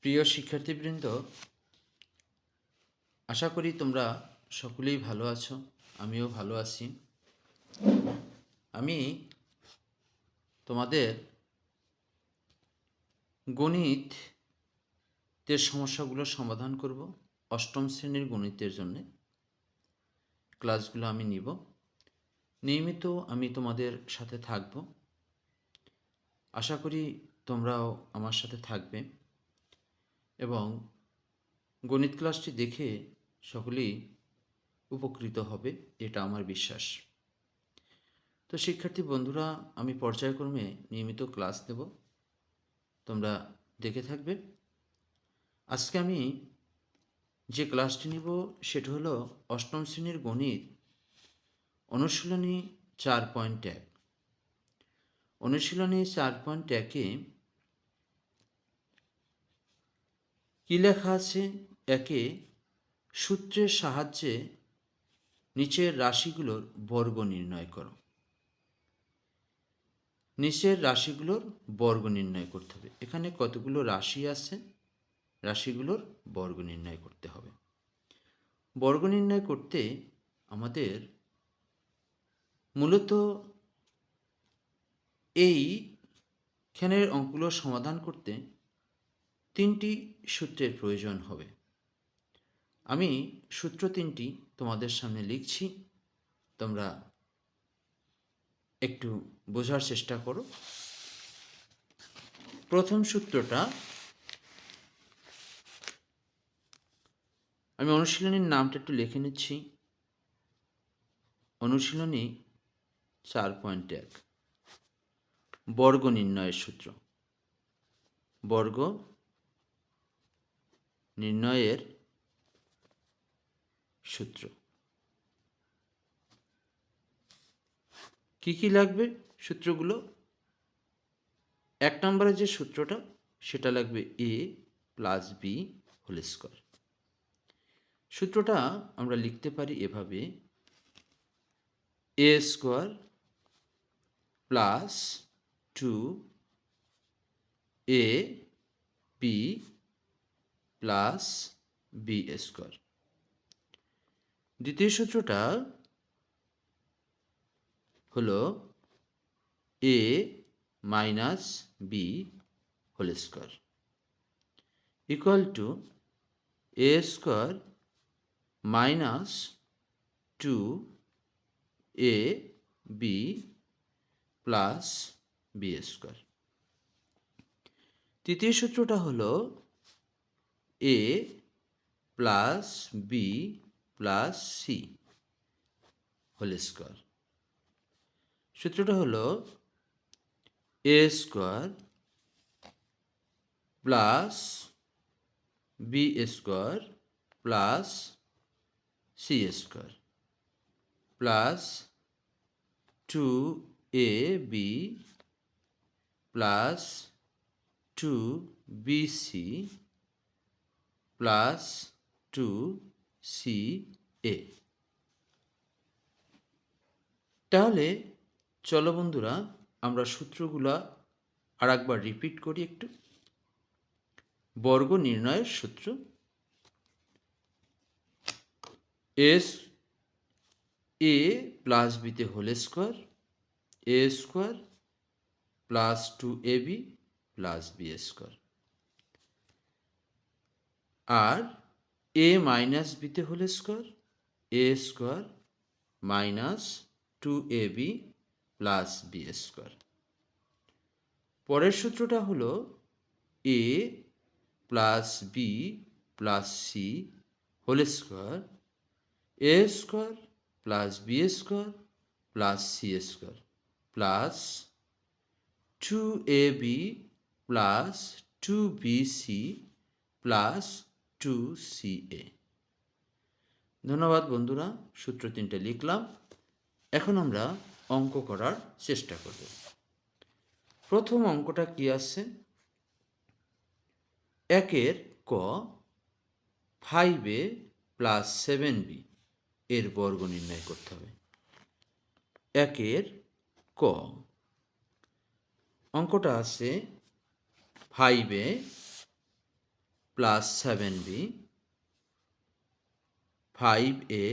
প্রিয় শিক্ষার্থীবৃন্দ, আশা করি তোমরা সকলেই ভালো আছো। আমিও ভালো আছি। আমি তোমাদের গণিতের সমস্যাগুলো সমাধান করব। অষ্টম শ্রেণীর গণিতের জন্য ক্লাসগুলো আমি নিব। নিয়মিত আমি তোমাদের সাথে থাকব। আশা করি তোমরাও আমার সাথে থাকবে এবং গণিত ক্লাসটি দেখে সকলেই উপকৃত হবে, এটা আমার বিশ্বাস। তো শিক্ষার্থী বন্ধুরা, আমি পর্যায়ক্রমে নিয়মিত ক্লাস দেব, তোমরা দেখে থাকবে। আজকে আমি যে ক্লাসটি নিব সেটা হলো অষ্টম শ্রেণীর গণিত অনুশীলনী 4.1। অনুশীলনী 4.1-এ কী লেখা আছে? একে সূত্রের সাহায্যে নিচের রাশিগুলোর বর্গ নির্ণয় করো। নিচের রাশিগুলোর বর্গ নির্ণয় করতে হবে। এখানে কতগুলো রাশি আছে, রাশিগুলোর বর্গ নির্ণয় করতে হবে। বর্গ নির্ণয় করতে আমাদের মূলত এইখানের অঙ্কগুলো সমাধান করতে তিনটি সূত্রের প্রয়োজন হবে। আমি সূত্র তিনটি তোমাদের সামনে লিখছি, তোমরা একটু বোঝার চেষ্টা করো। প্রথম সূত্রটা, আমি অনুশীলনীর নামটা একটু লিখে নিচ্ছি। অনুশীলনী 4.1 বর্গ নির্ণয়ের সূত্র। বর্গ নির্ণয়ের সূত্র কি কি লাগবে? সূত্রগুলো, এক নম্বরে যে সূত্রটা সেটা লাগবে a plus B whole square. সূত্রটা আমরা লিখতে পারি এভাবে: a square plus 2ab plus B square. দ্বিতীয় সূত্রটা হলো a minus B whole square equal to a square minus 2ab plus B square. তৃতীয় সূত্রটা হলো a plus B plus C whole square. সূত্রটা হলো a square plus B square plus C square plus 2ab plus 2bc plus 2ca। তাহলে চলো বন্ধুরা, আমরা সূত্রগুলা আর একবার রিপিট করি একটু। বর্গ নির্ণয়ের সূত্র: এস এ প্লাস বিতে whole square, a square plus 2ab plus B square, আর এ মাইনাস বিতে whole square, a square minus 2ab plus B square. পরের সূত্রটা হলো a plus B plus C whole square, a square plus B square plus C square plus 2ab plus 2bc plus 2ca। ধন্যবাদ বন্ধুরা, সূত্র তিনটে লিখলাম। এখন আমরা অঙ্ক করার চেষ্টা করব। প্রথম অঙ্কটা কি আছে? একের ক 5a প্লাস 7b এর বর্গ নির্ণয় করতে হবে। একের ক অঙ্কটা আছে 5a plus 7b 5a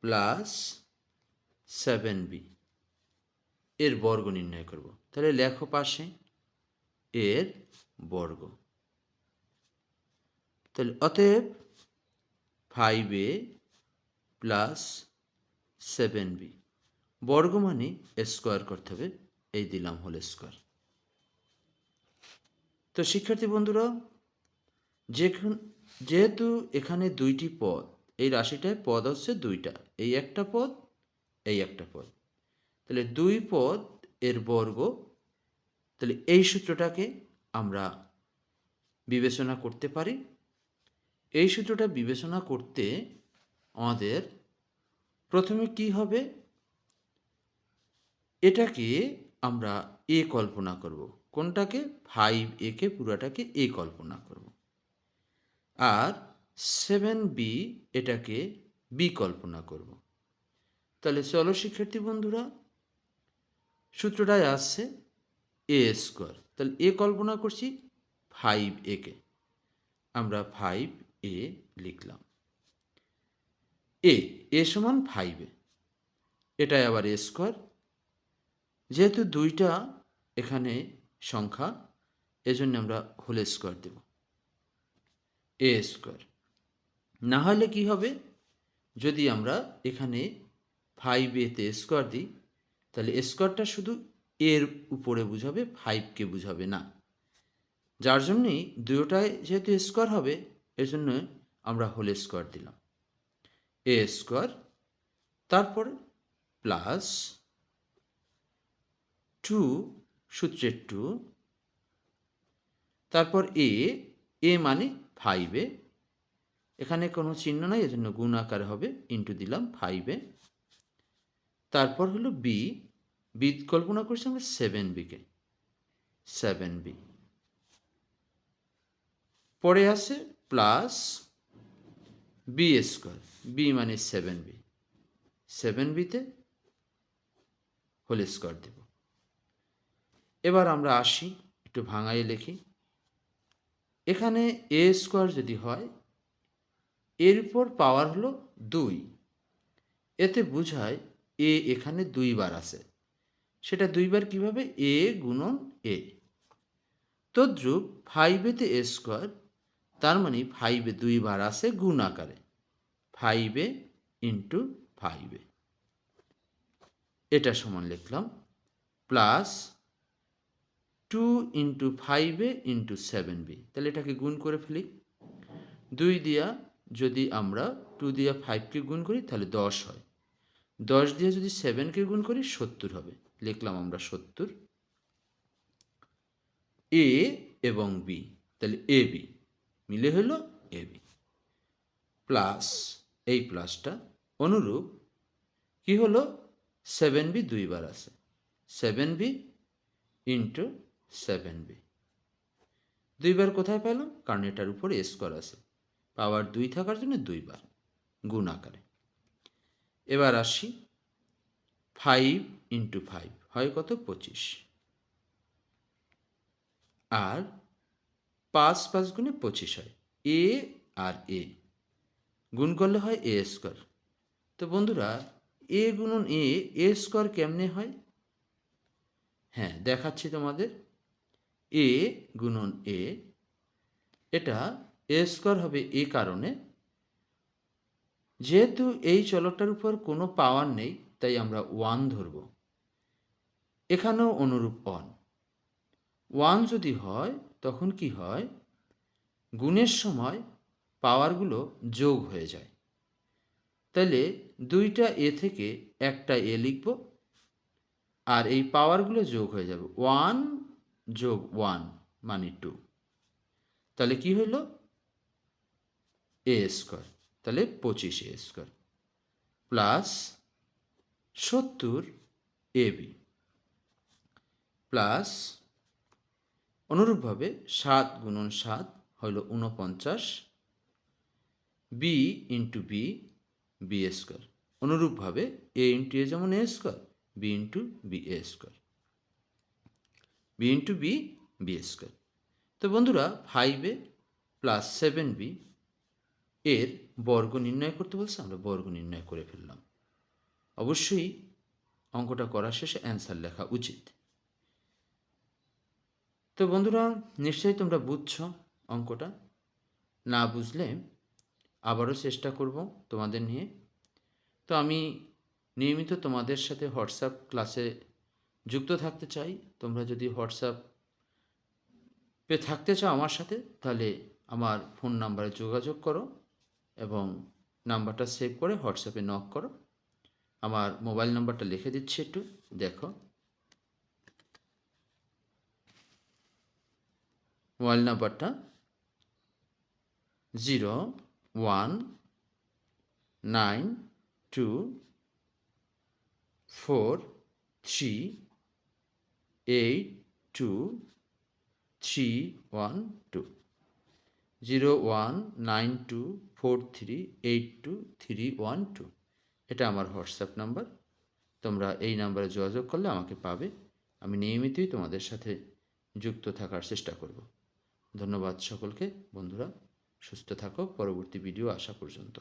plus 7b এর বর্গ নির্ণয় করব। তাহলে লেখো পাশে এর বর্গ। তাহলে অতএব 5a প্লাস 7b বর্গ মানে স্কোয়ার করতে হবে, এই দিলাম হোল স্কোয়ার। তো শিক্ষার্থী বন্ধুরা, যেহেতু এখানে দুইটি পদ, এই রাশিটায় পদ হচ্ছে দুইটা, এই একটা পদ, এই একটা পদ, তাহলে দুই পদ এর বর্গ, তাহলে এই সূত্রটাকে আমরা বিবেচনা করতে পারি। এই সূত্রটা বিবেচনা করতে আমাদের প্রথমে কি হবে, এটাকে আমরা এ কল্পনা করব। কোনটাকে? 5a কে পুরাটাকে এ কল্পনা করব, আর 7b এটাকে বি কল্পনা করব। তাহলে চলো শিক্ষার্থী বন্ধুরা, সূত্রটায় আসছে এ স্কোয়ার, তাহলে এ কল্পনা করছি 5a কে, আমরা 5a লিখলাম। এ সমান 5a, এটাই আবার এ স্কোয়ার। যেহেতু দুইটা এখানে সংখ্যা, এজন্য আমরা হোল স্কোয়ার দেব, এ স্কোয়ার। না হলে কি হবে, যদি আমরা এখানে 5a-তে স্কোয়ার দিই, তাহলে স্কোয়ারটা শুধু এর উপরে বুঝাবে, 5কে বুঝাবে না। যার জন্যেই দুটোটায় যেহেতু স্কোয়ার হবে, এজন্য আমরা হোল স্কোয়ার দিলাম, এ স্কোয়ার, তারপর প্লাস 2 সূত্রের 2, তারপর এ মানে 5a, এখানে কোনো চিহ্ন নাই এজন্য গুণ আকারে হবে, ইন্টু দিলাম 5a, তারপর হলো বি কল্পনা করছি আমরা 7b-কে, 7b, পরে আছে প্লাস বি স্কোয়ার, বি মানে 7b, 7b-তে হোল স্কোয়ার দেব। এবার আমরা আসি, একটু ভাঙাই লিখি। এখানে এ স্কোয়ার যদি হয়, এর উপর পাওয়ার হলো 2, এতে বোঝায় এ এখানে 2 বার আছে। সেটা 2 বার কীভাবে? এ গুণন এ। তদ্রূপ 5a-তে এ স্কোয়ার, তার মানে 5a 2 বার আছে গুণ আকারে, 5a ইন্টু 5a, এটা সমান লিখলাম plus 2 into 5a into 7b। তাহলে এটাকে গুণ করে ফেলি, 2 দিয়া যদি আমরা 2 দিয়া 5কে গুণ করি তাহলে 10 হয়, 10 দিয়ে যদি 7কে গুণ করি 70 হবে, লিখলাম আমরা 70। এ এবং বি, তাহলে এ বি মিলে হলো এ বি, প্লাস এই প্লাসটা অনুরূপ কি হলো, 7b 2 বার আছে, 7b ইন্টু 7b, 2 বার কোথায় পেলাম? কারণ এটার উপর এ স্কোয়ার আছে, পাওয়ার 2 থাকার জন্য 2 বার গুণ আকারে। এবার আসি, 5 ইন্টু 5 হয় কত? 25, আর 5 5 গুণে 25 হয়, এ আর এ গুণ করলে হয় এ স্কোয়ার। তো বন্ধুরা, এ গুণন এ স্কোয়ার কেমনে হয়? হ্যাঁ, দেখাচ্ছি তোমাদের। এ গুণন এটা এ স্কোয়ার হবে এ কারণে, যেহেতু এই চলকটার উপর কোনো পাওয়ার নেই, তাই আমরা 1 ধরব। এখানেও অনুরূপ 1 যদি হয় তখন কি হয়, গুণের সময় পাওয়ারগুলো যোগ হয়ে যায়। তাহলে 2টা এ থেকে একটা এ লিখব, আর এই পাওয়ারগুলো যোগ হয়ে যাবে, 1 যোগ 1 মানে 2, তাহলে কি হলো? এ স্কোয়ার, তাহলে 25 a square plus 70 a b, plus অনুরূপভাবে 7 গুণন 7 হলো 49, b into b, b square, অনুরূপভাবে এ ইন্টু এ যেমন a square, b into b a square, b into b b square. তো বন্ধুরা, 5a প্লাস 7b এর বর্গ নির্ণয় করতে বলছে, আমরা বর্গ নির্ণয় করে ফেললাম। অবশ্যই অঙ্কটা করার শেষে অ্যান্সার লেখা উচিত। তো বন্ধুরা, নিশ্চয়ই তোমরা বুঝছো অঙ্কটা। না বুঝলে আবারও চেষ্টা করব তোমাদের নিয়ে। তো আমি নিয়মিত তোমাদের সাথে হোয়াটসঅ্যাপ ক্লাসে যুক্ত থাকতে চাই। তোমরা যদি হোয়াটসঅ্যাপে থাকতে চাও আমার সাথে, তাহলে আমার ফোন নাম্বারে যোগাযোগ করো এবং নাম্বারটা সেভ করে হোয়াটসঅ্যাপে নক করো। আমার মোবাইল নাম্বারটা লিখে দিচ্ছি, একটু দেখো। মোবাইল নাম্বারটা 0192438212 0192438212। এটা আমার হোয়াটসঅ্যাপ নাম্বার। তোমরা এই নাম্বারে যোগাযোগ করলে আমাকে পাবে। আমি নিয়মিতই তোমাদের সাথে যুক্ত থাকার চেষ্টা করব। ধন্যবাদ সকলকে। বন্ধুরা, সুস্থ থাকো পরবর্তী ভিডিও আসা পর্যন্ত।